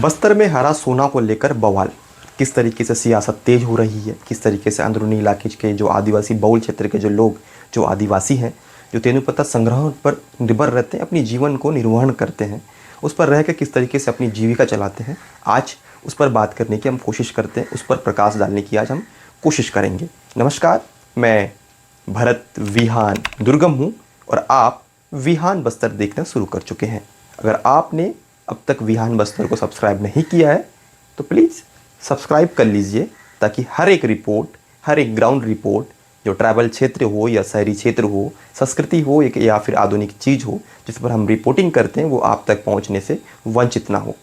बस्तर में हरा सोना को लेकर बवाल। किस तरीके से सियासत तेज हो रही है, किस तरीके से अंदरूनी इलाके के जो आदिवासी बहुल क्षेत्र के जो लोग, जो आदिवासी हैं, जो तेंदुपत्ता संग्रह पर निर्भर रहते हैं, अपनी जीवन को निर्वहन करते हैं, उस पर रह कर किस तरीके से अपनी जीविका चलाते हैं, आज उस पर बात करने की हम कोशिश करते हैं, उस पर प्रकाश डालने की आज हम कोशिश करेंगे। नमस्कार, मैं भरत विहान दुर्गम हूँ और आप विहान बस्तर देखना शुरू कर चुके हैं। अगर आपने अब तक विहान बस्तर को सब्सक्राइब नहीं किया है तो प्लीज़ सब्सक्राइब कर लीजिए, ताकि हर एक रिपोर्ट, हर एक ग्राउंड रिपोर्ट, जो ट्राइबल क्षेत्र हो या शहरी क्षेत्र हो, संस्कृति हो या फिर आधुनिक चीज़ हो, जिस पर हम रिपोर्टिंग करते हैं, वो आप तक पहुंचने से वंचित ना हो।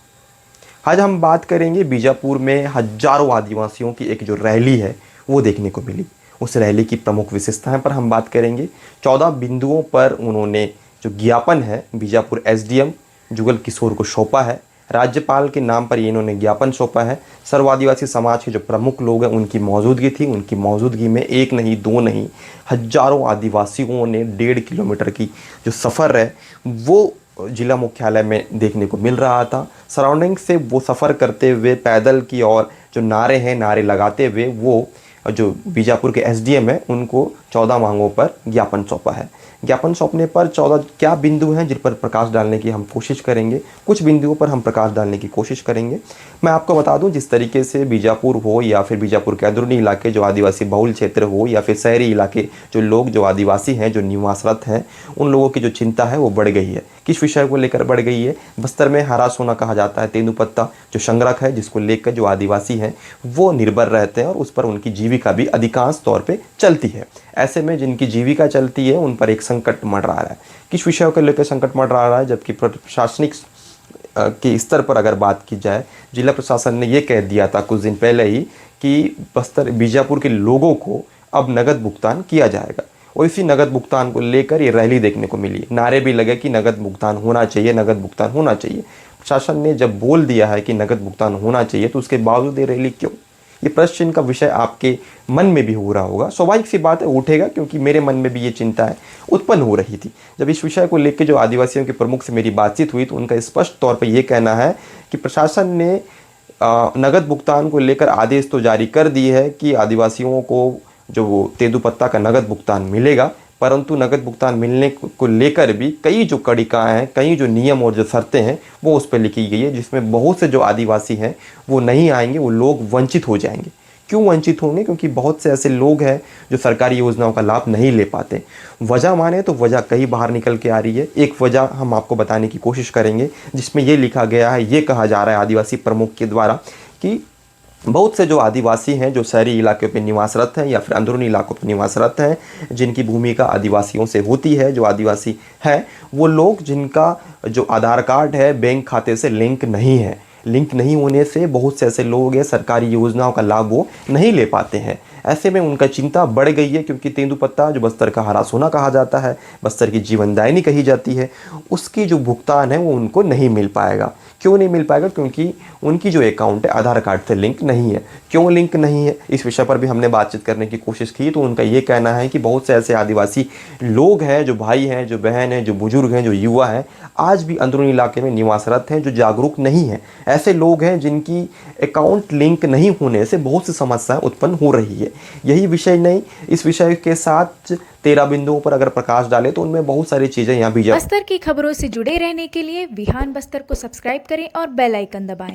आज हम बात करेंगे बीजापुर में हजारों आदिवासियों की एक जो रैली है वो देखने को मिली। उस रैली की प्रमुख विशेषताएं पर हम बात करेंगे। 14 बिंदुओं पर उन्होंने जो ज्ञापन है बीजापुर एसडीएम जुगल किशोर को सौंपा है। राज्यपाल के नाम पर इन्होंने ज्ञापन सौंपा है। सर्व आदिवासी समाज के जो प्रमुख लोग हैं उनकी मौजूदगी थी। उनकी मौजूदगी में एक नहीं, दो नहीं, हजारों आदिवासियों ने 1.5 किलोमीटर की जो सफ़र है वो जिला मुख्यालय में देखने को मिल रहा था। सराउंडिंग से वो सफ़र करते हुए पैदल की और जो नारे हैं, नारे लगाते हुए वो जो बीजापुर के एसडीएम है उनको 14 मांगों पर ज्ञापन सौंपा है। ज्ञापन सौंपने पर 14 क्या बिंदु हैं जिन पर प्रकाश डालने की हम कोशिश करेंगे। कुछ बिंदुओं पर हम प्रकाश डालने की कोशिश करेंगे। मैं आपको बता दूं, जिस तरीके से बीजापुर हो या फिर बीजापुर के अंदरूनी इलाके जो आदिवासी बहुल क्षेत्र हो या फिर शहरी इलाके जो लोग, जो आदिवासी हैं, जो निवासरत हैं, उन लोगों की जो चिंता है वो बढ़ गई है। किस विषय को लेकर बढ़ गई है? बस्तर में हरा सोना कहा जाता है तेंदुपत्ता जो संग्रह है, जिसको लेकर जो आदिवासी हैं वो निर्भर रहते हैं और उस पर उनकी जीविका भी अधिकांश तौर पर चलती है। ऐसे में जिनकी जीविका चलती है उन पर एक संकट मंडरा रहा है। किस विषयों को लेकर संकट मंडरा रहा है? जबकि प्रशासनिक के स्तर पर अगर बात की जाए, जिला प्रशासन ने ये कह दिया था कुछ दिन पहले ही कि बस्तर बीजापुर के लोगों को अब नगद भुगतान किया जाएगा, और इसी नगद भुगतान को लेकर ये रैली देखने को मिली। नारे भी लगे कि नगद भुगतान होना चाहिए, नगद भुगतान होना चाहिए। प्रशासन ने जब बोल दिया है कि नगद भुगतान होना चाहिए तो उसके बावजूद ये रैली क्यों? ये प्रश्न चिन्ह का विषय आपके मन में भी हो रहा होगा। स्वाभाविक सी बात है, उठेगा, क्योंकि मेरे मन में भी ये चिंता उत्पन्न हो रही थी। जब इस विषय को लेकर जो आदिवासियों के प्रमुख से मेरी बातचीत हुई तो उनका स्पष्ट तौर पर यह कहना है कि प्रशासन ने नगद भुगतान को लेकर आदेश तो जारी कर दिए है कि आदिवासियों को जो तेंदुपत्ता का नगद भुगतान मिलेगा, परंतु नगद भुगतान मिलने को लेकर भी कई जो कड़िकाएँ हैं, कई जो नियम और जो शर्तें हैं वो उस पर लिखी गई है, जिसमें बहुत से जो आदिवासी हैं वो नहीं आएंगे, वो लोग वंचित हो जाएंगे। क्यों वंचित होंगे? क्योंकि बहुत से ऐसे लोग हैं जो सरकारी योजनाओं का लाभ नहीं ले पाते। वजह माने तो वजह कई बाहर निकल के आ रही है। एक वजह हम आपको बताने की कोशिश करेंगे जिसमें ये लिखा गया है, ये कहा जा रहा है आदिवासी प्रमुख के द्वारा कि बहुत से जो आदिवासी हैं जो शहरी इलाकों पे निवासरत हैं या फिर अंदरूनी इलाकों पे निवासरत हैं, जिनकी भूमिका आदिवासियों से होती है, जो आदिवासी हैं, वो लोग जिनका जो आधार कार्ड है बैंक खाते से लिंक नहीं है, लिंक नहीं होने से बहुत से ऐसे लोग हैं सरकारी योजनाओं का लाभ वो नहीं ले पाते हैं। ऐसे में उनका चिंता बढ़ गई है, क्योंकि तेंदुपत्ता जो बस्तर का हरा सोना कहा जाता है, बस्तर की जीवनदायिनी कही जाती है, उसकी जो भुगतान है वो उनको नहीं मिल पाएगा। क्यों नहीं मिल पाएगा? क्योंकि उनकी जो अकाउंट है आधार कार्ड से लिंक नहीं है। क्यों लिंक नहीं है, इस विषय पर भी हमने बातचीत करने की कोशिश की तो उनका ये कहना है कि बहुत से ऐसे आदिवासी लोग हैं, जो भाई हैं, जो बहन हैं, जो बुजुर्ग हैं, जो युवा हैं, आज भी अंदरूनी इलाके में निवासरत हैं, जो जागरूक नहीं हैं। ऐसे लोग हैं जिनकी अकाउंट लिंक नहीं होने से बहुत सी समस्याएं उत्पन्न हो रही है। यही विषय नहीं, इस विषय के साथ 13 बिंदुओं पर अगर प्रकाश डाले तो उनमें बहुत सारी चीजें यहाँ भी बस्तर की खबरों से जुड़े रहने के लिए विहान बस्तर को सब्सक्राइब करें और बेल आइकन दबाएं।